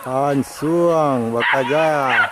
Tahan suang bakaja.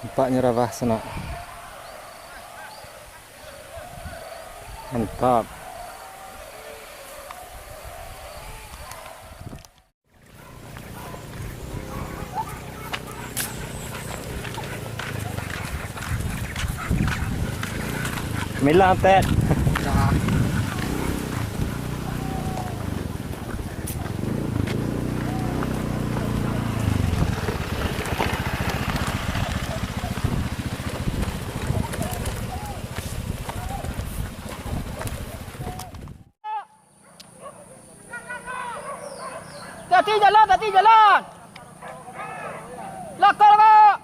Nampaknya ravah sana. Mantap. Milang tet. Hati jalan. Lakar kak.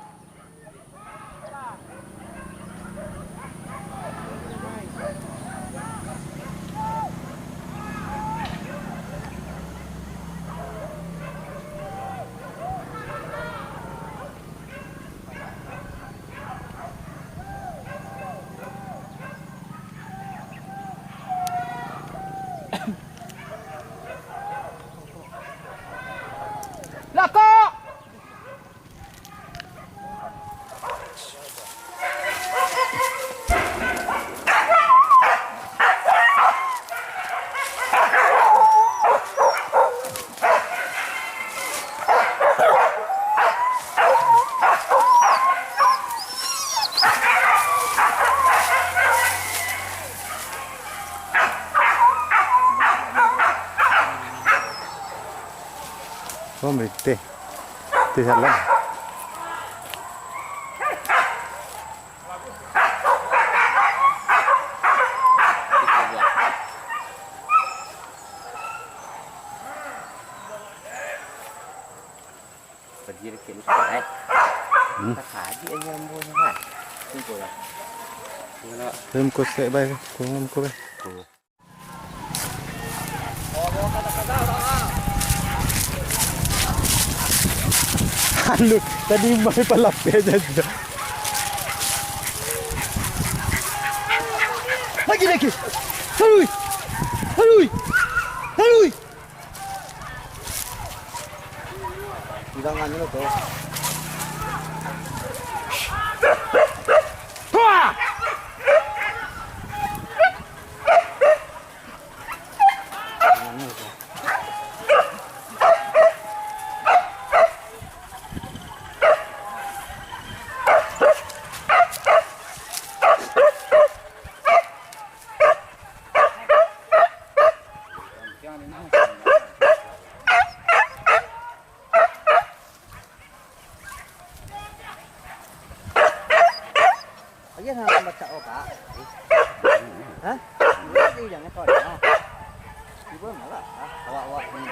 Lakar. Oh, mesti. Di jalan. Pergi ke luar tak kaji aja ambo kan. Tunggu lah. Belum kau set baik, kau ngam kau baik. Lu tadi mai palapnya aja. Lagi. Halui. Hidangan lo tuh. Ayan na baca o Pak. Ha? Hindi jangan kau dah. Ibu malah awak-awak ni.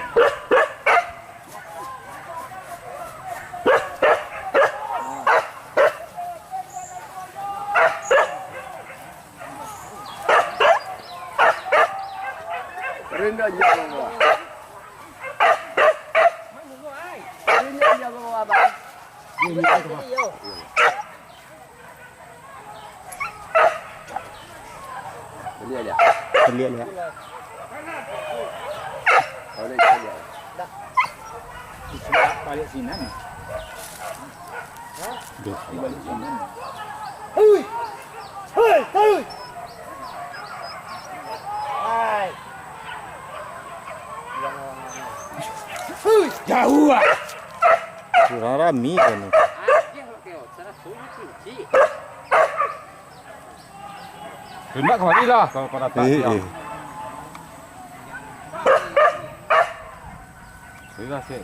Rendah je bawa. Rendah je bawa Pak. Ini apa? Lihat ya. Boleh lihat. Dah. Sudah balik sini. Hah? Di balik sini. Hei. Hai. Jauh ah. Kurang rami kan. Hendak kemari lah kalau kau datang. Sudah sih.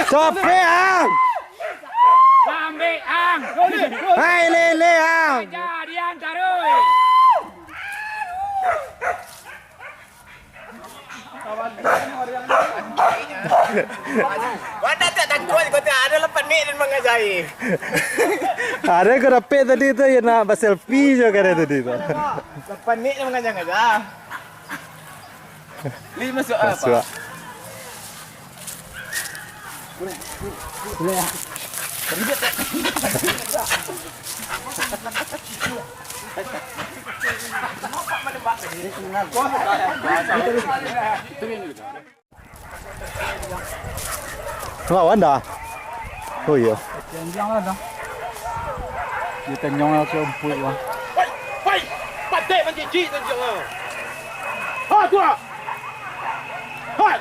Sampai ang. Ambil ang. Hai lele ang. Jadi antaroi. Mana tak takut kau tak ada 8 minit dan mengajai. Ada ko rapi tadi tu ya nak selfie je kare tadi tu. 8 minit dan mengajai. 5 soal apa? Masuk. Lawan dah. Oh iya. Jangan lah dah. Dia tenyong lah ke empuk lah. Hei, pandai menjiji tunjuk ah. Ha tu ah. Hai.